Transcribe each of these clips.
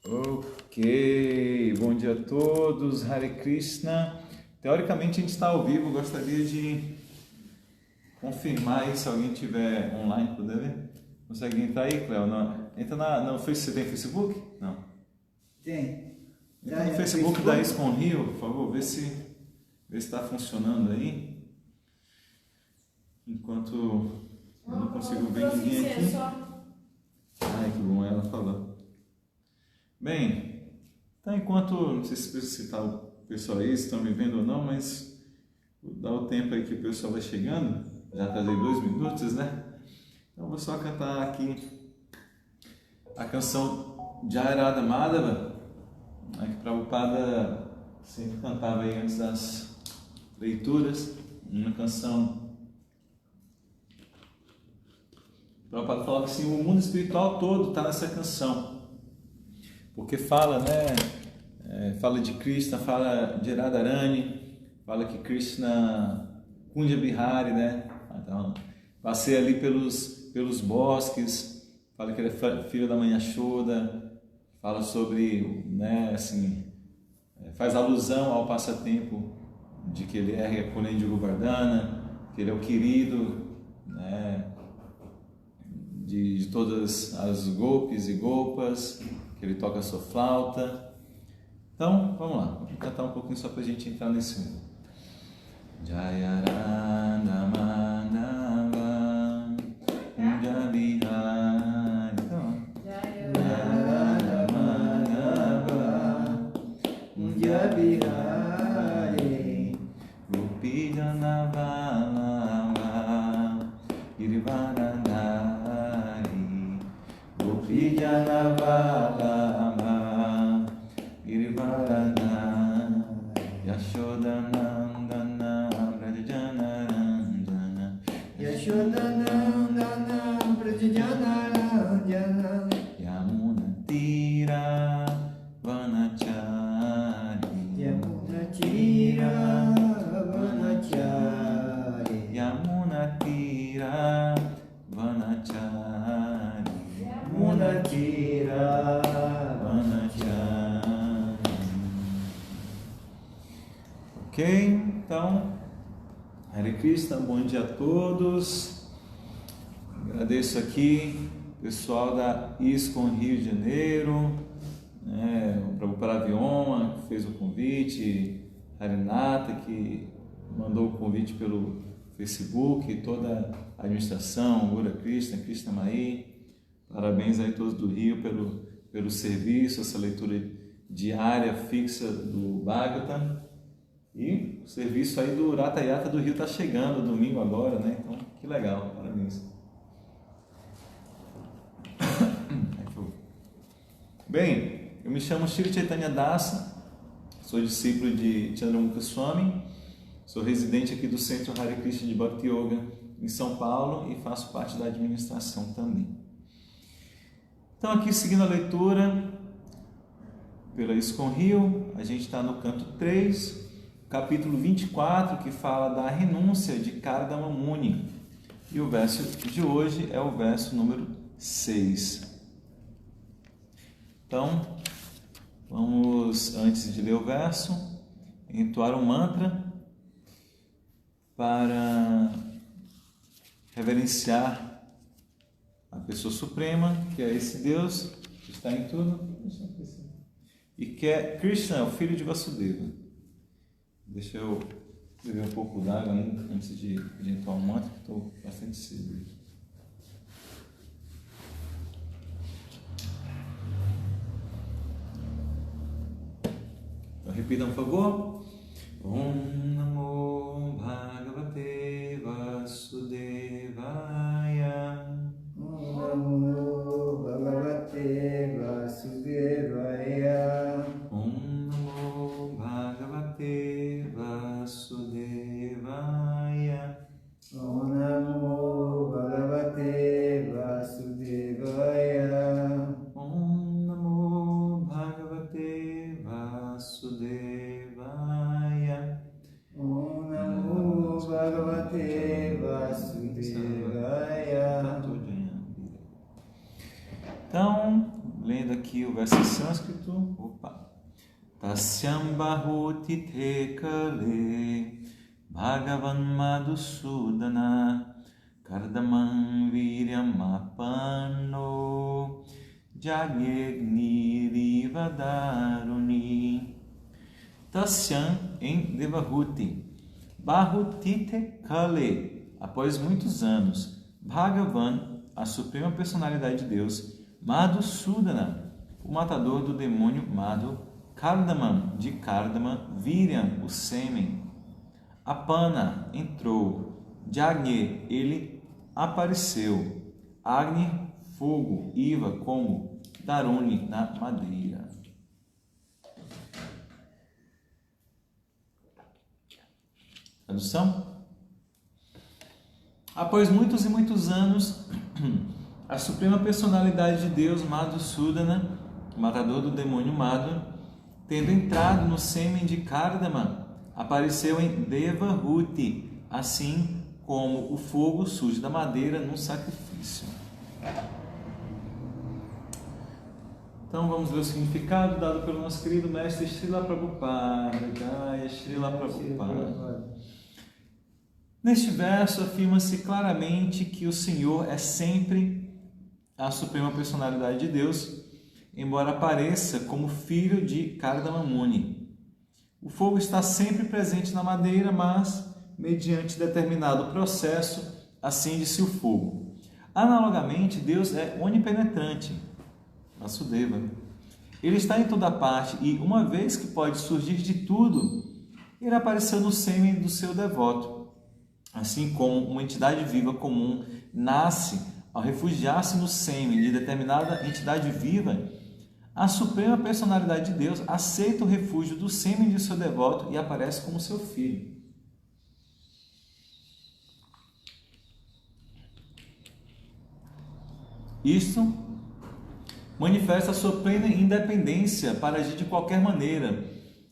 Ok, bom dia a todos, Hare Krishna. Teoricamente a gente está ao vivo, gostaria de confirmar aí se alguém tiver online, puder ver. Consegue entrar aí, Cleo? Entra no Facebook, você tem Facebook? Não. Tem. Entra no Facebook da ISKCON Rio, por favor, vê se está funcionando aí. Enquanto eu não consigo ver ninguém aqui. Ai, que bom, ela falou. Bem, então enquanto, não sei se tá o pessoal aí, se estão me vendo ou não, mas dá o tempo aí que o pessoal vai chegando, já atrasei 2 minutos, né? Então vou só cantar aqui a canção Jai Radha Madhava, que Prabhupada sempre cantava aí antes das leituras, uma canção. Prabhupada falava assim, o mundo espiritual todo está nessa canção. Porque fala, né? Fala de Krishna, fala de Radharani, fala que Krishna Kunja Bihari, né? Então, passeia ali pelos bosques, fala que ele é filho da mãe Yashoda, fala sobre, né? Assim, faz alusão ao passatempo de que ele é Recolhendo de Govardhana, que ele é o querido, né? De todas as gopis e gopas, que ele toca a sua flauta. Então, vamos lá, vamos cantar um pouquinho só para a gente entrar nesse mundo. Jaya Radha Madhava Kunja Bihari. Jaya Radha Madhava Kunja Bihari Gopi Jana Vallabha Girivaradhari Gopi Jana Vallabha Girivaradhari Yashodanandana Brajajanaranjana Yashodanandana Brajajanaranjana Yamuna Tira Vanachari Yamuna Tira Vanachari Yamuna Tira Vanachari Yamuna Tira Vanachari. Ok, então, Hare Krishna, bom dia a todos. Agradeço aqui o pessoal da ISKCON Rio de Janeiro, o Prabhupada Vioma, que fez o convite, Harinata, que mandou o convite pelo Facebook, toda a administração, Gura Krishna, Krishna Mai. Parabéns aí a todos do Rio pelo serviço, essa leitura diária fixa do Bhagavatam. E o serviço aí do Ratha Yatra do Rio está chegando, domingo agora, né? Então, que legal, parabéns. Bem, eu me chamo Shri Chaitanya Dasa, sou discípulo de Chandramukha Swami, sou residente aqui do Centro Hare Krishna de Bhakti Yoga em São Paulo e faço parte da administração também. Então, aqui seguindo a leitura pela ISKCON Rio, a gente está no canto 3, capítulo 24, que fala da renúncia de Kardama Muni. E o verso de hoje é o verso número 6. Então, vamos, antes de ler o verso, entoar um mantra para reverenciar a pessoa suprema, que é esse Deus que está em tudo, e que é Krishna, o filho de Vasudeva. Deixa eu beber um pouco d'água ainda antes de entoar o mantra, que estou bastante cedo. Então, repitam, por favor. Om Namo Bhagavate Vasudevaya. Om Namo Bhagavate Vasudevaya. Om Namo Bhagavate Vasudevaya. Om Namo Bhagavate Vasudevaya. Om Namo Bhagavate Vasudevaya. lendo aqui o verso em sânscrito. Opa! Tasyam bahuti te kale Bhagavan Madhusudana Kardamam Viryam Apano Jagniriva Daruni. Tasyam em Devahuti. Bahutite Kale, após muitos anos. Bhagavan, a suprema personalidade de Deus. Madhusudana, o matador do demônio Madhu. Kardamam, de Kardama. Viryam, o sêmen. Apana, entrou. Jagni, ele apareceu. Agni, fogo. Iva, como. Daruni, na madeira. Tradução? Após muitos e muitos anos, a suprema personalidade de Deus, Madhusudana, matador do demônio Madhu, tendo entrado no sêmen de Kardama, apareceu em Devahuti, assim como o fogo surge da madeira num sacrifício. Então vamos ler o significado dado pelo nosso querido mestre Srila Prabhupada. Jaya Srila Prabhupada. Neste verso afirma-se claramente que o Senhor é sempre a suprema personalidade de Deus, embora apareça como filho de Kardama Muni. O fogo está sempre presente na madeira, mas, mediante determinado processo, acende-se o fogo. Analogamente, Deus é onipenetrante, Vasudeva. Ele está em toda parte e, uma vez que pode surgir de tudo, ele apareceu no sêmen do seu devoto. Assim como uma entidade viva comum nasce ao refugiar-se no sêmen de determinada entidade viva, a suprema personalidade de Deus aceita o refúgio do sêmen de seu devoto e aparece como seu filho. Isto manifesta a sua plena independência para agir de qualquer maneira,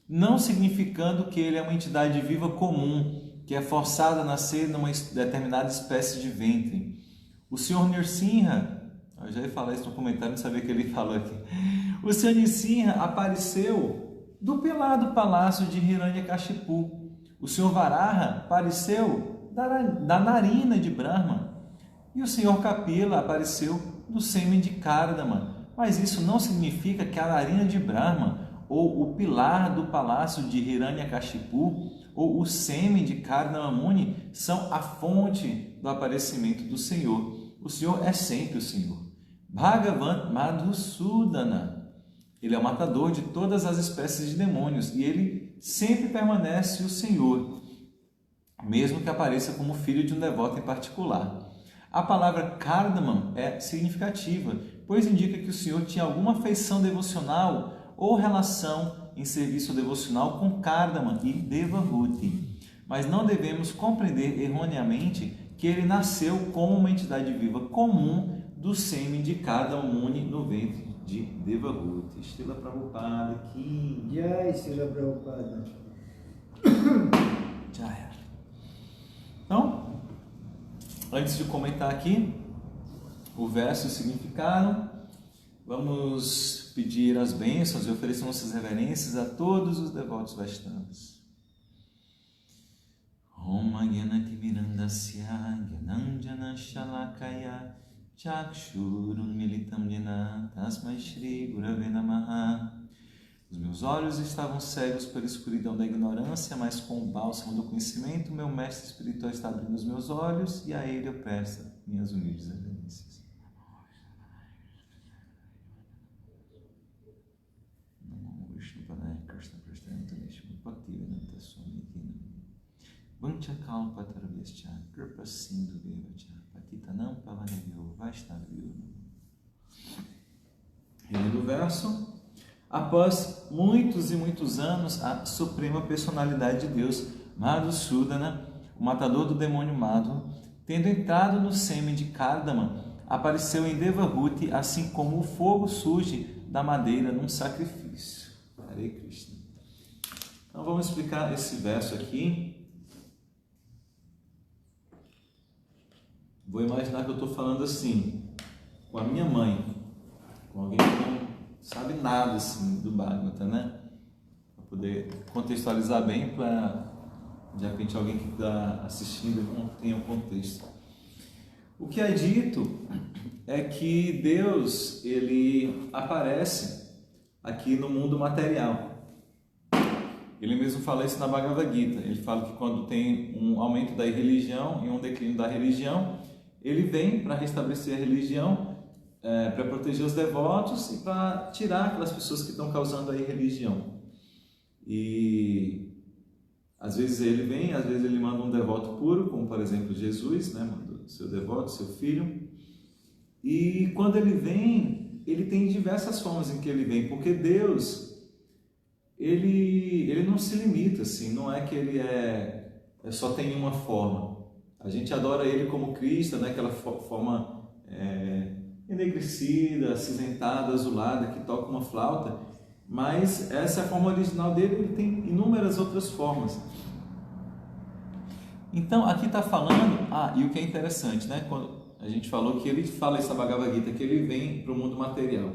não significando que ele é uma entidade viva comum, que é forçada a nascer numa determinada espécie de ventre. O Sr. Nrsimha, eu já ia falar isso no comentário, não sabia que ele falou aqui. O Sr. Nrsimha apareceu do pelado palácio de Hiranyakashipu. O Sr. Varaha apareceu da narina de Brahma. E o Sr. Kapila apareceu do sêmen de Kardama. Mas isso não significa que a narina de Brahma, ou o pilar do palácio de Hiranyakashipu, ou o sêmen de Kardama Muni são a fonte do aparecimento do Senhor. O Senhor é sempre o Senhor. Bhagavan Madhusudana. Ele é o matador de todas as espécies de demônios e ele sempre permanece o Senhor, mesmo que apareça como filho de um devoto em particular. A palavra Kardamam é significativa, pois indica que o Senhor tinha alguma afeição devocional ou relação em serviço devocional com Kardama e Devahuti. Mas não devemos compreender erroneamente que ele nasceu como uma entidade viva comum do sêmen de Kardama Muni no ventre de Devahuti. Srila Prabhupada aqui. Jai Srila Prabhupada. Jaya. Então, antes de comentar aqui o verso e o significado, vamos pedir as bênçãos e oferecer nossas reverências a todos os devotos Vaishnavas. Om Agyanati Mirandasya Gyananjana Shalakaya Chakshurun Militam Jena Tasmai Shri Gurave Namaha. Os meus olhos estavam cegos pela escuridão da ignorância, mas com o bálsamo do conhecimento, meu mestre espiritual está abrindo os meus olhos e a ele eu presto minhas humildes reverências. Vanchakalpatarvyascha kripa sindhu devacha patitanam pavanebhyo vaishnavyo. Relendo o verso, após muitos e muitos anos, a suprema personalidade de Deus, Madhusudana, o matador do demônio Madhu, tendo entrado no sêmen de Kardama, apareceu em Devahuti, assim como o fogo surge da madeira num sacrifício. Hare Krishna. Então vamos explicar esse verso aqui. Vou imaginar que eu estou falando assim, com a minha mãe, com alguém que sabe nada assim do Bhagavata, né? Para poder contextualizar bem, para de repente alguém que está assistindo não tenha um contexto. O que é dito é que Deus, ele aparece aqui no mundo material. Ele mesmo fala isso na Bhagavad Gita. Ele fala que quando tem um aumento da religião e um declínio da religião, ele vem para restabelecer a religião, para proteger os devotos e para tirar aquelas pessoas que estão causando aí religião. E às vezes ele vem, às vezes ele manda um devoto puro, como por exemplo Jesus, né? Manda seu devoto, seu filho. E quando ele vem, ele tem diversas formas em que ele vem, porque Deus, ele não se limita, assim, não é que ele só tem uma forma. A gente adora ele como Cristo, né? Aquela forma enegrecida, acinzentada, azulada, que toca uma flauta, mas essa é a forma original dele. Ele tem inúmeras outras formas. Então aqui está falando, e o que é interessante, né? Quando a gente falou que ele fala essa Bhagavad Gita, que ele vem para o mundo material.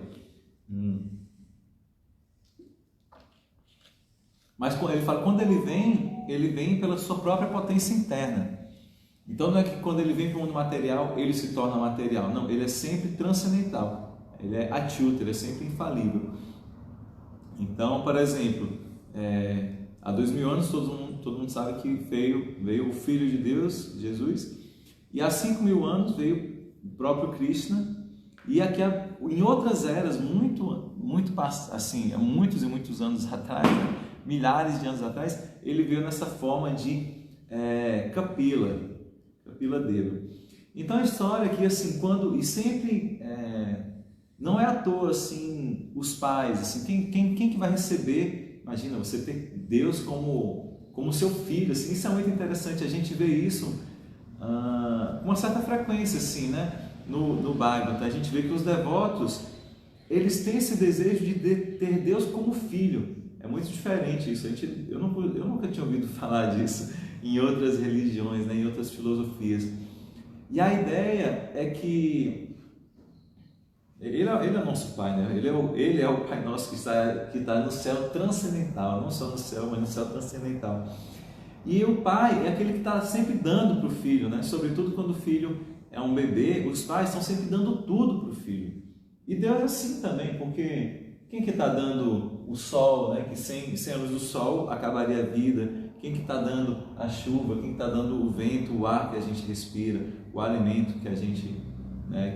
Mas ele fala, quando ele vem pela sua própria potência interna. Então não é que quando ele vem para o mundo material, ele se torna material. Não, ele é sempre transcendental. Ele é achyuta, ele é sempre infalível. Então, por exemplo, há 2000 anos todo mundo sabe que veio o Filho de Deus, Jesus, e há 5000 anos veio o próprio Krishna, e aqui em outras eras, assim, há muitos e muitos anos atrás, né? Milhares de anos atrás, ele veio nessa forma de Kapila Deva. Então a história aqui, assim, não é à toa, assim, os pais, assim, quem que vai receber? Imagina, você ter Deus como seu filho, assim, isso é muito interessante, a gente vê isso com uma certa frequência, assim, né? No Bhagavata, a gente vê que os devotos, eles têm esse desejo de ter Deus como filho. É muito diferente isso. Eu nunca tinha ouvido falar disso em outras religiões, né? Em outras filosofias. E a ideia é que ele é o nosso Pai, né? Ele é o Pai nosso que está no céu transcendental, não só no céu, mas no céu transcendental. E o pai é aquele que está sempre dando para o filho, né? Sobretudo quando o filho é um bebê, os pais estão sempre dando tudo para o filho. E Deus é assim também, porque quem que está dando o sol, né? Que sem a luz do sol acabaria a vida. Quem que está dando a chuva, quem está dando o vento, o ar que a gente respira, o alimento que a gente,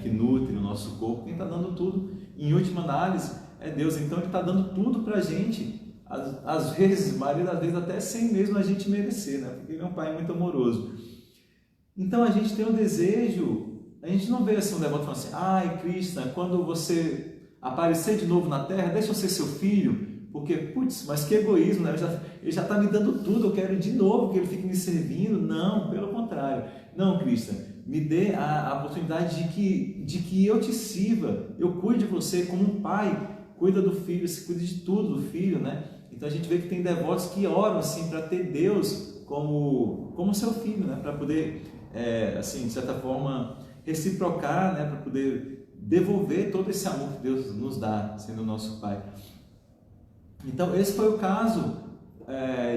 que nutre o nosso corpo, quem está dando tudo, em última análise, é Deus. Então ele está dando tudo para a gente. Às vezes, maioria das vezes, até sem mesmo a gente merecer, né? Porque ele é um pai muito amoroso. Então a gente tem um desejo, a gente não vê assim um devoto falando assim, ai Krishna, quando você aparecer de novo na Terra, deixa eu ser seu filho, porque, putz, mas que egoísmo, né? Ele já está me dando tudo, eu quero de novo que ele fique me servindo. Não, pelo contrário. Não, Krishna, me dê a oportunidade de que eu te sirva, eu cuide de você como um pai cuida do filho, se cuida de tudo do filho, né? Então a gente vê que tem devotos que oram assim para ter Deus como seu filho, né? Para poder, assim, de certa forma, reciprocar, né? Para poder devolver todo esse amor que Deus nos dá, sendo o nosso Pai. Então esse foi o caso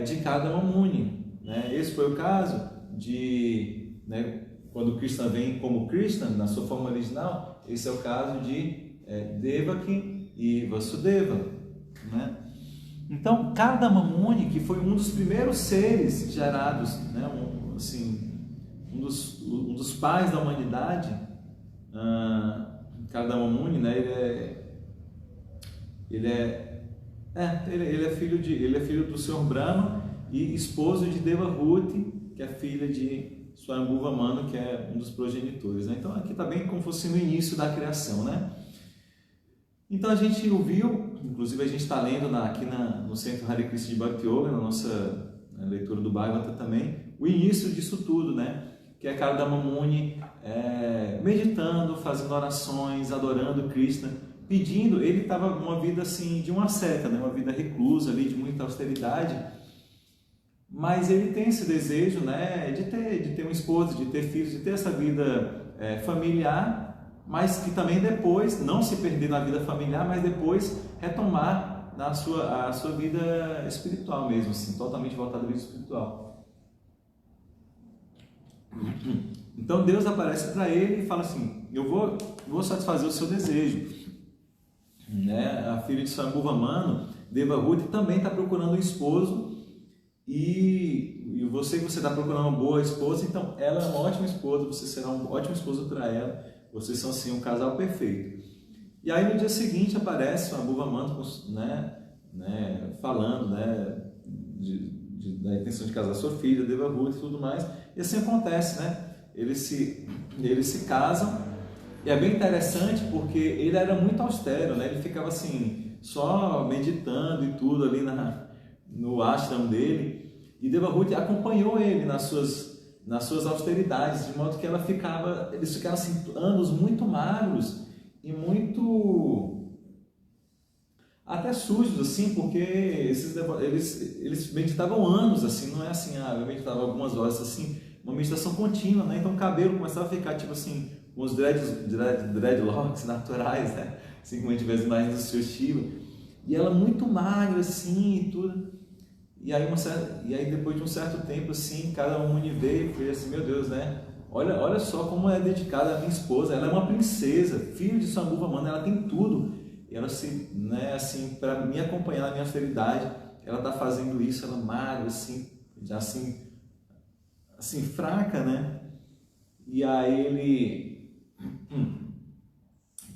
de Kardama Muni, né? Esse foi o caso de, né, quando Krishna vem como Krishna, na sua forma original, esse é o caso de Devaki e Vasudeva, né? Então, Kardama Muni, que foi um dos primeiros seres gerados, né, um dos pais da humanidade, Kardama Muni, né, ele é filho do Senhor Brahma e esposo de Devahuti, que é filha de Swayambhuva Manu, que é um dos progenitores, né? Então aqui está bem como fosse no início da criação, né? Então a gente ouviu, inclusive a gente está lendo aqui no Centro Hare Krishna de Bhakti Yoga, na nossa leitura do Bhagavata também, o início disso tudo, né? Que é Kardama Muni meditando, fazendo orações, adorando Krishna, pedindo. Ele estava numa vida assim de um asceta, né? Uma vida reclusa ali, de muita austeridade, mas ele tem esse desejo, né? De ter uma esposa, de ter filhos, de ter essa vida familiar. mas que também depois, não se perder na vida familiar, mas depois retomar a sua vida espiritual mesmo, assim, totalmente voltada à vida espiritual. Então Deus aparece para ele e fala assim: eu vou satisfazer o seu desejo. Né? A filha de Sambuvamano, Devahut, também está procurando um esposo, e você está procurando uma boa esposa, então ela é uma ótima esposa, você será um ótimo esposo para ela, vocês são assim um casal perfeito. E aí no dia seguinte aparece Sambuvamano, falando, né, da intenção de casar sua filha, Devahut e tudo mais, e assim acontece, né? Eles se casam, e é bem interessante porque ele era muito austero, né? Ele ficava assim, só meditando e tudo ali no ashram dele, e Devahut acompanhou ele nas suas austeridades, de modo que eles ficaram assim, anos muito magros e muito até sujos, assim, porque eles meditavam anos, assim, não é assim, eu meditava algumas horas, assim, uma meditação contínua, né? Então o cabelo começava a ficar tipo assim, com os dreadlocks naturais, né? Assim como a gente vê as imagens do Sr. Shiva. E ela muito magra, assim, e tudo. E aí depois de um certo tempo, assim, cada um veio e foi assim: meu Deus, né? Olha só como é dedicada a minha esposa. Ela é uma princesa, filha de Sambuvamano, ela tem tudo. E ela, assim, para me acompanhar na minha austeridade, ela está fazendo isso, ela magra, assim, já assim, fraca, né? E aí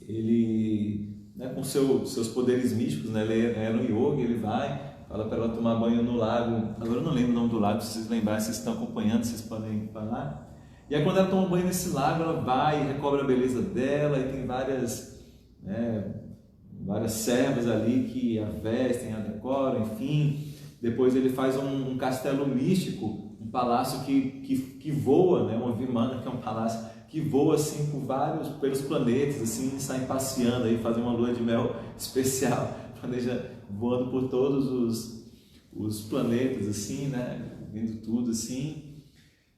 ele né, com seus poderes místicos, né? Ele era um yogi, ele vai, fala para ela tomar banho no lago. Agora eu não lembro o nome do lago, se vocês lembrarem, vocês estão acompanhando, vocês podem falar. E aí quando ela toma banho nesse lago, ela vai e recobre a beleza dela, e tem várias servas ali que a vestem, a decoram, enfim. Depois ele faz um castelo místico, um palácio que voa, né? Uma vimana, que é um palácio que voa assim pelos planetas, assim, saem passeando aí, fazem uma lua de mel especial, voando por todos os planetas, assim, né? Vendo tudo assim.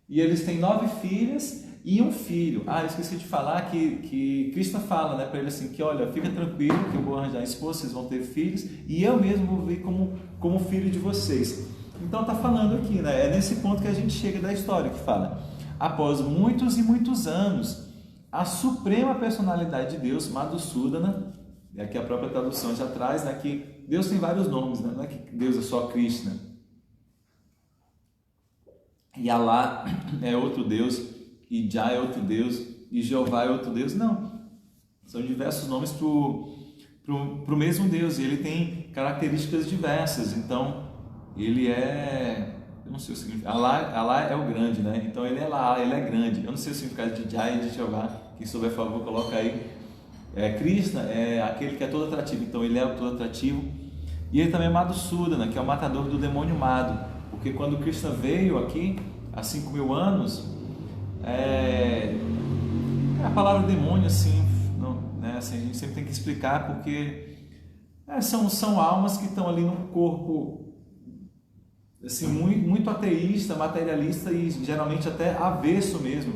E eles têm 9 filhas e um filho. Eu esqueci de falar que Krishna fala, né, para ele assim, que olha, fica tranquilo que eu vou arranjar esposa, vocês vão ter filhos e eu mesmo vou vir como filho de vocês. Então está falando aqui, né, é nesse ponto que a gente chega da história, que fala: após muitos e muitos anos, a suprema personalidade de Deus, Madhusudana, e aqui a própria tradução já traz, né, que Deus tem vários nomes, né, não é que Deus é só Krishna. E Alá é outro Deus, e Já é outro Deus, e Jeová é outro Deus. Não, são diversos nomes para o mesmo Deus, e ele tem características diversas. Então, ele eu não sei o significado, Alá é o grande, né? Então ele é lá, ele é grande. Eu não sei o significado de Já e de Jeová, quem souber, por favor, coloca aí. Krishna é aquele que é todo atrativo, então ele é o todo atrativo. E ele também é Madhusudana, que é o matador do demônio Madhu. Porque quando Krishna veio aqui, há 5.000 anos, a palavra demônio, assim, não, né, assim, a gente sempre tem que explicar, porque são almas que estão ali num corpo assim, muito, muito ateísta, materialista e geralmente até avesso mesmo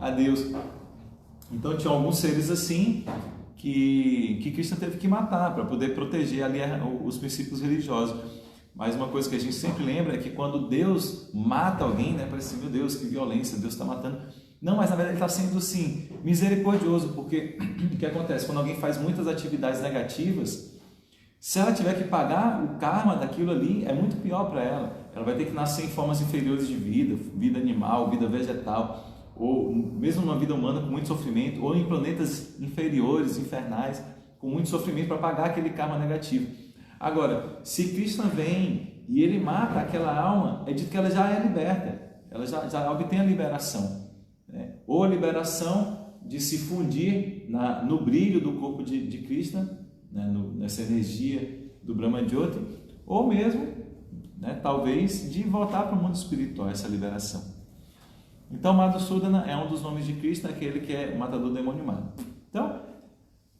a Deus. Então tinha alguns seres assim que Krishna teve que matar para poder proteger ali os princípios religiosos. Mas uma coisa que a gente sempre lembra é que quando Deus mata alguém, né, parece assim, meu Deus, que violência, Deus está matando. Não, mas na verdade ele está sendo, sim, misericordioso, porque o que acontece? Quando alguém faz muitas atividades negativas, se ela tiver que pagar o karma daquilo ali, é muito pior para ela. Ela vai ter que nascer em formas inferiores de vida animal, vida vegetal, ou mesmo numa vida humana com muito sofrimento, ou em planetas inferiores, infernais, com muito sofrimento para pagar aquele karma negativo. Agora, se Krishna vem e ele mata aquela alma, é dito que ela já é liberta, ela já obtém a liberação, né? Ou a liberação de se fundir no brilho do corpo de Krishna, né? Nessa energia do Brahma Jyoti, ou mesmo, né, talvez, de voltar para o mundo espiritual, essa liberação. Então, Madhusudana é um dos nomes de Krishna, aquele que é o matador do demônio Madhu. Então,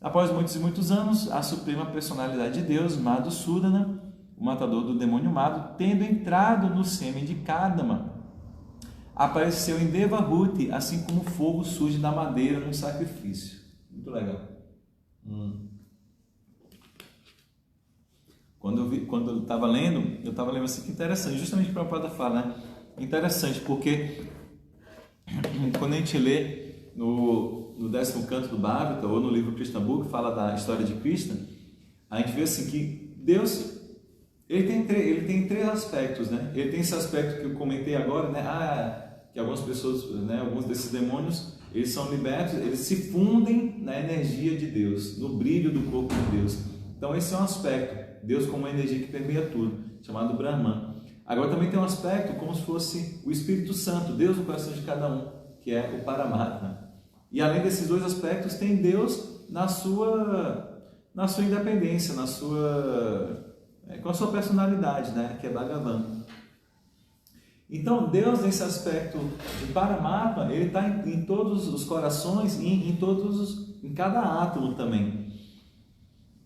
após muitos e muitos anos, a suprema personalidade de Deus, Madhusudana, o matador do demônio Madhu, tendo entrado no sêmen de Kardama, apareceu em Devahut, assim como o fogo surge da madeira num sacrifício. Muito Muito legal. Quando eu estava lendo assim, que interessante, justamente o que o Prabhupada fala, né? Interessante, porque quando a gente lê no 10º canto do Bhagavata, ou no livro Krishna Book, que fala da história de Krishna, a gente vê assim que Deus, ele tem três aspectos, né? Ele tem esse aspecto que eu comentei agora, né? Que algumas pessoas, né? Alguns desses demônios, eles são libertos, eles se fundem na energia de Deus, no brilho do corpo de Deus. Então esse é um aspecto, Deus como uma energia que permeia tudo, chamado Brahman. Agora também tem um aspecto como se fosse o Espírito Santo, Deus no coração de cada um, que é o Paramatma. E além desses dois aspectos, tem Deus na sua independência, com a sua personalidade, né? Que é Bhagavan. Então Deus, nesse aspecto de Paramatma, ele está em todos os corações e em cada átomo também.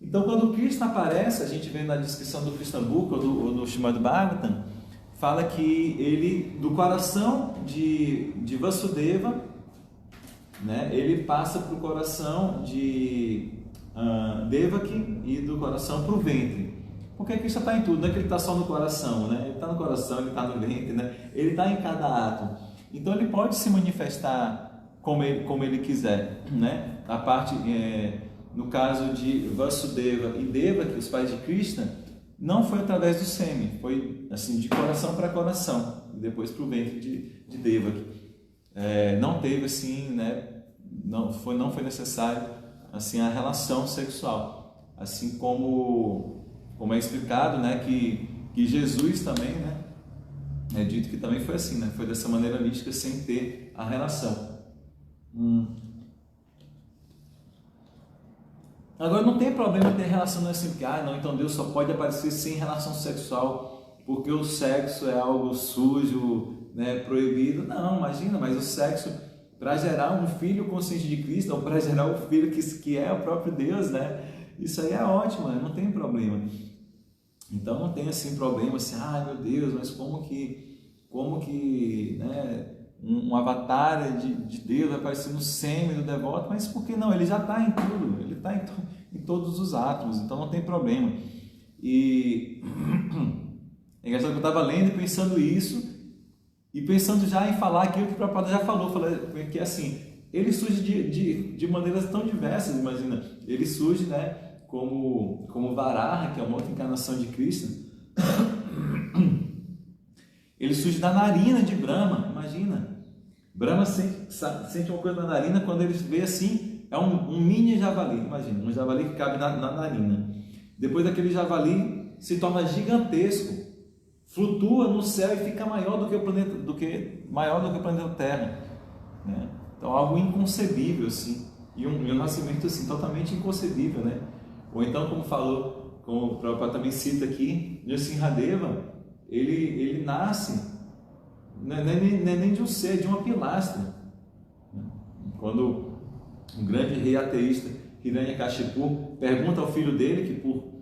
Então quando Krishna aparece, a gente vê na descrição do Krishna Book ou no Srimad Bhagavatam, fala que ele, do coração de Vasudeva, né, ele passa para o coração de Devaki e do coração para o ventre. Porque Krishna está em tudo, não é que ele está só no coração, né? Ele está no coração, ele está no ventre, né? Ele está em cada átomo. Então ele pode se manifestar como ele quiser, né? A parte, no caso de Vasudeva e Devaki, os pais de Krishna, não foi através do sêmen, foi assim de coração para coração, e depois para o ventre de Devaki. Não teve assim, né? Não foi necessário assim a relação sexual, assim como é explicado, né, que Jesus também, né, é dito que também foi assim, né, foi dessa maneira mística sem ter a relação. Agora não tem problema ter relação, não é assim, porque não, então Deus só pode aparecer sem relação sexual, porque o sexo é algo sujo, né, proibido. Não, imagina, mas o sexo para gerar um filho consciente de Cristo, ou para gerar um filho que é o próprio Deus, né? Isso aí é ótimo, né? Não tem problema. Então não tem assim problema assim, meu Deus, mas como que né, um avatar de Deus vai aparecer no sêmen do devoto? Mas por que não? Ele já está em tudo, ele está em todos os átomos, então não tem problema. E é engraçado que eu estava lendo e pensando isso, e pensando já em falar aquilo que o Prabhupada já falou, que assim, ele surge de maneiras tão diversas, imagina, ele surge, né, como Varaha, que é uma outra encarnação de Krishna. Ele surge da narina de Brahma, imagina. Brahma sente uma coisa na narina quando ele vê assim, é um mini javali, imagina, um javali que cabe na narina. Depois daquele javali se torna gigantesco, flutua no céu e fica maior do que o planeta Terra, né? Então algo inconcebível assim, e um nascimento assim totalmente inconcebível, né? Ou então, como o Prabhupada também cita aqui, Nrsimhadeva, ele nasce, não é nem de um ser, é de uma pilastra. Quando um grande rei ateísta, Hiranyakashipu, pergunta ao filho dele que por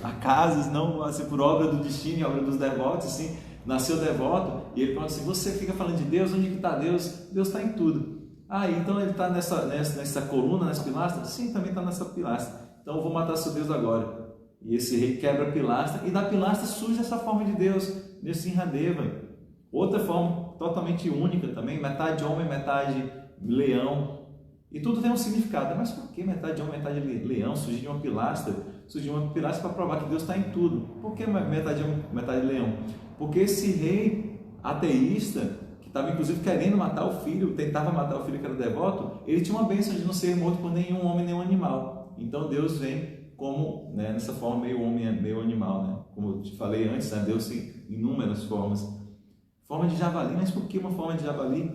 acasos, não assim, por obra do destino, obra dos devotos, assim, nasceu devoto, e ele fala assim, você fica falando de Deus, onde que está Deus? Deus está em tudo. Então ele está nessa coluna, nessa pilastra? Sim, também está nessa pilastra. Então eu vou matar seu Deus agora. E esse rei quebra a pilastra, e da pilastra surge essa forma de Deus, Nrsimhadeva. Outra forma totalmente única também, metade homem, metade leão. E tudo tem um significado. Mas por que metade homem, metade leão? Surgiu de uma pilastra? Surgiu de uma pilastra para provar que Deus está em tudo. Por que metade homem, metade leão? Porque esse rei ateísta, estava inclusive querendo matar o filho, tentava matar o filho que era devoto, ele tinha uma bênção de não ser morto por nenhum homem, nenhum animal. Então Deus vem como, né, nessa forma meio homem, meio animal, né? Como eu te falei antes, né? Deus tem inúmeras formas. Forma de javali, mas por que uma forma de javali?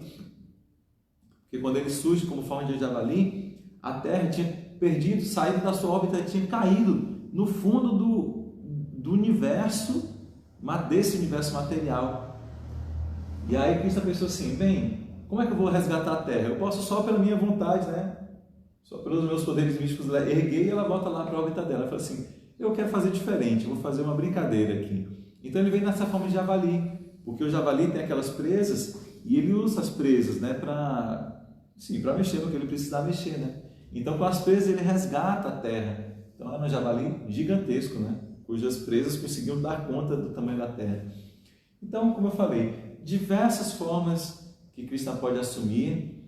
Porque quando ele surge como forma de javali, a Terra tinha perdido, saído da sua órbita, tinha caído no fundo do universo, desse universo material. E aí Krishna pensou assim, como é que eu vou resgatar a Terra? Eu posso só pela minha vontade, né? Só pelos meus poderes místicos, erguer e ela volta lá para a órbita dela. Ele falou assim, eu quero fazer diferente, eu vou fazer uma brincadeira aqui. Então ele vem nessa forma de javali, porque o javali tem aquelas presas e ele usa as presas, né, para mexer no que ele precisar mexer, né? Então com as presas ele resgata a terra. Então era um javali gigantesco, né, cujas presas conseguiam dar conta do tamanho da terra. Então, como eu falei, diversas formas que Krishna pode assumir,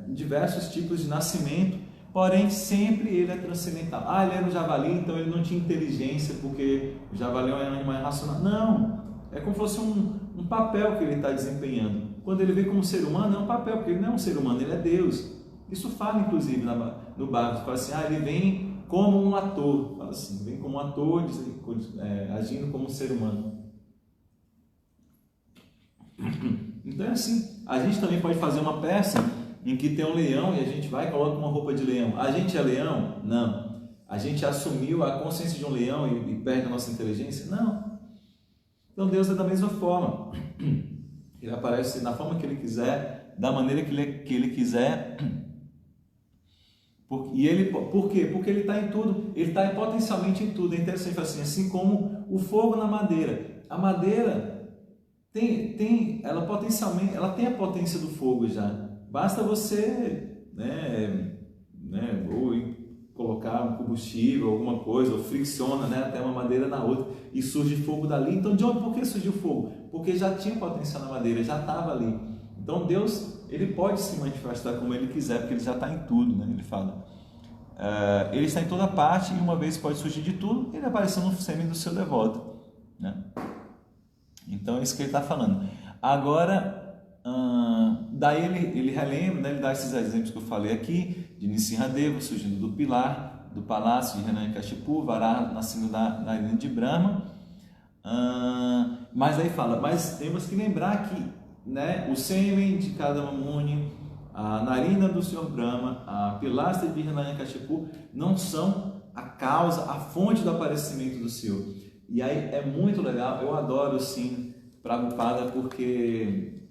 diversos tipos de nascimento, porém sempre ele é transcendental. Ele era um javali, então ele não tinha inteligência porque o javali é um animal irracional. Não, é como se fosse um papel que ele está desempenhando. Quando ele vem como ser humano, é um papel, porque ele não é um ser humano, ele é Deus. Isso fala inclusive no Bhagavad, fala assim, ele vem como um ator, fala assim, vem como um ator agindo como um ser humano. Então é assim, a gente também pode fazer uma peça em que tem um leão e a gente vai e coloca uma roupa de leão. A gente é leão? Não. A gente assumiu a consciência de um leão e perde a nossa inteligência? Não. Então Deus é da mesma forma. Ele aparece da forma que Ele quiser, da maneira que ele quiser. Por quê? Porque Ele está em tudo. Ele está potencialmente em tudo. É interessante assim como o fogo na madeira. A madeira ela tem a potência do fogo já. Basta você, ou colocar um combustível, alguma coisa, ou fricciona, né, até uma madeira na outra e surge fogo dali. Então, por que surgiu fogo? Porque já tinha potencial na madeira, já estava ali. Então, Deus, Ele pode se manifestar como Ele quiser, porque Ele já está em tudo, né? Ele fala. Ele está em toda parte e uma vez pode surgir de tudo, Ele apareceu no sêmen do seu devoto, né? Então é isso que ele está falando. Agora, daí ele relembra, né, ele dá esses exemplos que eu falei aqui, de Nrsimhadeva surgindo do pilar, do palácio de Hiranyakashipu, Varaha nascendo da ilha de Brahma. Mas aí fala, mas temos que lembrar que, né, o sêmen de cada Muni, a narina do Senhor Brahma, a pilastra de Hiranyakashipu não são a causa, a fonte do aparecimento do Senhor. E aí é muito legal, eu adoro sim Prabhupada porque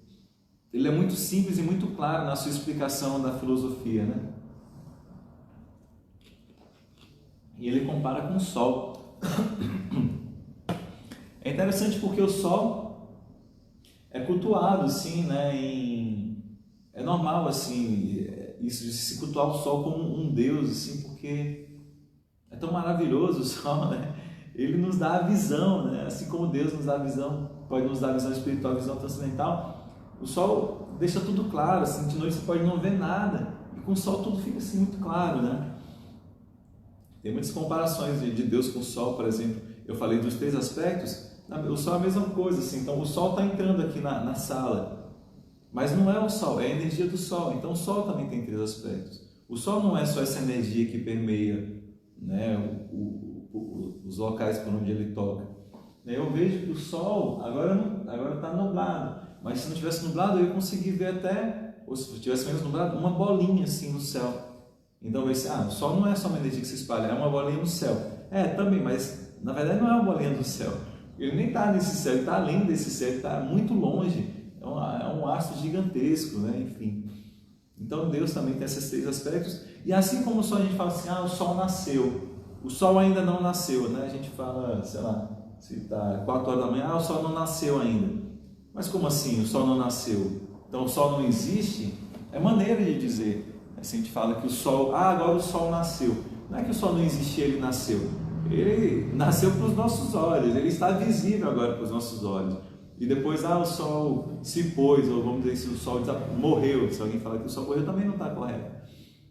ele é muito simples e muito claro na sua explicação da filosofia, né? E ele compara com o Sol. É interessante porque o Sol é cultuado assim, né? É normal assim, isso de se cultuar o Sol como um Deus, assim, porque é tão maravilhoso o Sol, né? Ele nos dá a visão, né? Assim como Deus nos dá a visão, pode nos dar a visão espiritual, a visão transcendental. O Sol deixa tudo claro, assim, de noite você pode não ver nada, e com o Sol tudo fica assim muito claro, né? Tem muitas comparações de Deus com o Sol, por exemplo. Eu falei dos 3 aspectos, o Sol é a mesma coisa, assim. Então o Sol está entrando aqui na sala, mas não é o Sol, é a energia do Sol. Então o Sol também tem 3 aspectos. O Sol não é só essa energia que permeia, né, os locais por onde ele toca. Eu vejo que o Sol agora está nublado, mas se não tivesse nublado eu ia conseguir ver até, ou se tivesse menos nublado, uma bolinha assim no céu. Então vai ser, o Sol não é só uma energia que se espalha, é uma bolinha no céu. Também, mas na verdade não é uma bolinha no céu. Ele nem está nesse céu, ele está além desse céu, ele está muito longe. É um astro gigantesco, né? Enfim. Então Deus também tem esses 3 aspectos. E assim como o Sol, a gente fala assim, o Sol nasceu. O Sol ainda não nasceu, né? A gente fala, sei lá, se está 4 horas da manhã, o Sol não nasceu ainda. Mas como assim o Sol não nasceu? Então o Sol não existe? É maneira de dizer. Assim, a gente fala que o Sol, agora o Sol nasceu. Não é que o Sol não existia, ele nasceu. Ele nasceu para os nossos olhos, ele está visível agora para os nossos olhos. E depois, o Sol se pôs, ou vamos dizer, se o Sol morreu. Se alguém falar que o Sol morreu, também não está correto.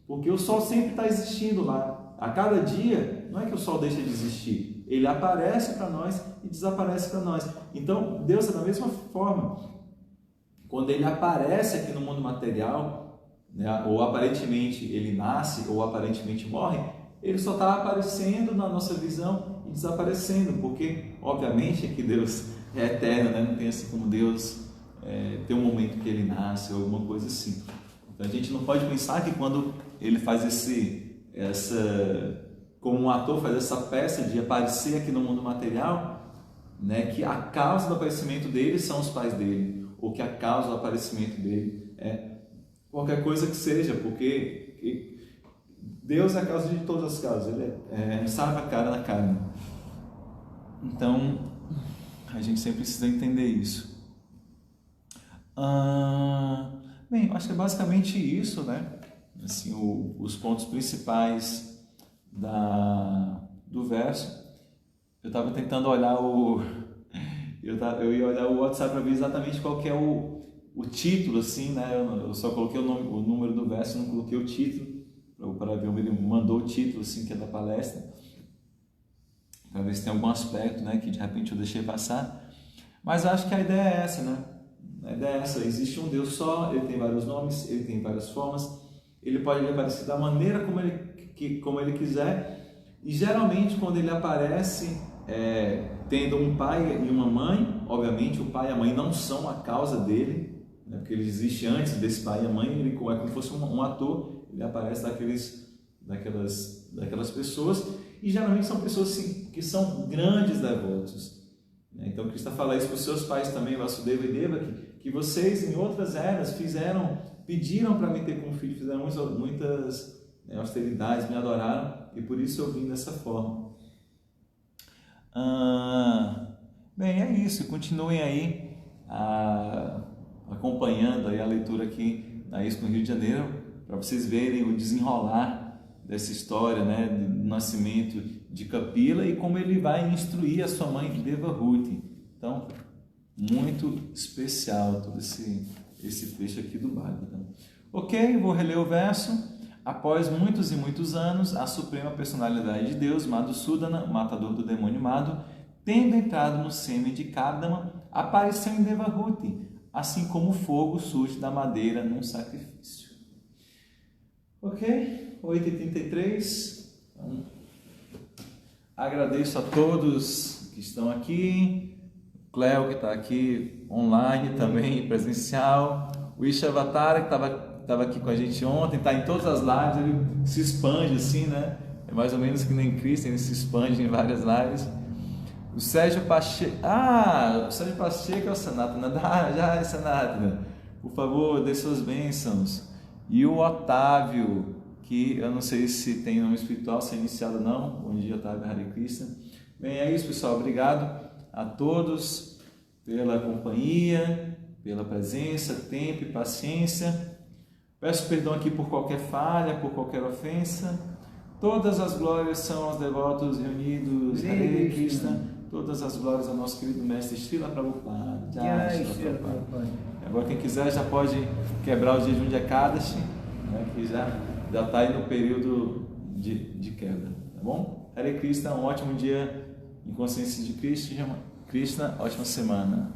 Porque o Sol sempre está existindo lá. A cada dia, não é que o Sol deixa de existir, ele aparece para nós e desaparece para nós. Então, Deus é da mesma forma. Quando ele aparece aqui no mundo material, né, ou aparentemente ele nasce, ou aparentemente morre, ele só está aparecendo na nossa visão e desaparecendo, porque, obviamente, é que Deus é eterno, né? Não tem assim como Deus tem um momento que ele nasce, ou alguma coisa assim. Então, a gente não pode pensar que quando ele faz como um ator faz essa peça de aparecer aqui no mundo material, né, que a causa do aparecimento dele são os pais dele, ou que a causa do aparecimento dele é qualquer coisa que seja, porque Deus é a causa de todas as causas, ele sabe a cara na carne. Então a gente sempre precisa entender isso. Bem, eu acho que é basicamente isso, né? Assim, os pontos principais do verso. Eu estava tentando olhar eu ia olhar o WhatsApp para ver exatamente qual que é o título, assim, né? Eu só coloquei o número do verso, não coloquei o título, para ver, ele mandou o título, assim, que é da palestra, para ver se tem algum aspecto, né, que de repente eu deixei passar. Mas eu acho que a ideia é essa, né? A ideia é essa: existe um Deus só, ele tem vários nomes, ele tem várias formas, ele pode aparecer da maneira como ele quiser, e geralmente quando ele aparece tendo um pai e uma mãe, obviamente o pai e a mãe não são a causa dele, né, porque ele existe antes desse pai e a mãe, ele é como se fosse um ator, ele aparece daquelas pessoas, e geralmente são pessoas assim, que são grandes devotos. Então Cristo fala isso para os seus pais também, Vasudeva e Devaki, que vocês em outras eras pediram para me ter como filho, fizeram muitas austeridades, me adoraram, e por isso eu vim dessa forma. Bem, é isso. Continuem aí acompanhando aí a leitura aqui na ISCOM Rio de Janeiro, para vocês verem o desenrolar dessa história, né, do nascimento de Kapila e como ele vai instruir a sua mãe Devahuti. Então, muito especial todo esse trecho aqui do Bhagavatam. Ok, vou reler o verso. Após muitos e muitos anos, a suprema personalidade de Deus, Madhusudana, matador do demônio Madhu, tendo entrado no sêmen de Kardama, apareceu em Devahuti, assim como o fogo surge da madeira num sacrifício. Ok? 8h33. Então, agradeço a todos que estão aqui, o Cléo que está aqui online também, presencial, o Ishavatara que estava aqui com a gente ontem, está em todas as lives, ele se expande assim, né? É mais ou menos que nem Cristo, ele se expande em várias lives. O Sérgio Pacheco, o Sérgio Pacheco é o Sanatana, já é Sanatana, por favor, dê suas bênçãos. E o Otávio, que eu não sei se tem nome espiritual, se é iniciado ou não. Bom dia, Otávio, Hare Krishna. Bem, é isso, pessoal, obrigado a todos pela companhia, pela presença, tempo e paciência. Peço perdão aqui por qualquer falha, por qualquer ofensa. Todas as glórias são aos devotos reunidos. Hare Krishna. Todas as glórias ao nosso querido mestre Srila Prabhupada. Agora quem quiser já pode quebrar o jejum de Ekadashi, né, que já está aí no período de quebra. Tá bom? Hare Krishna, um ótimo dia em consciência de Krishna, ótima semana.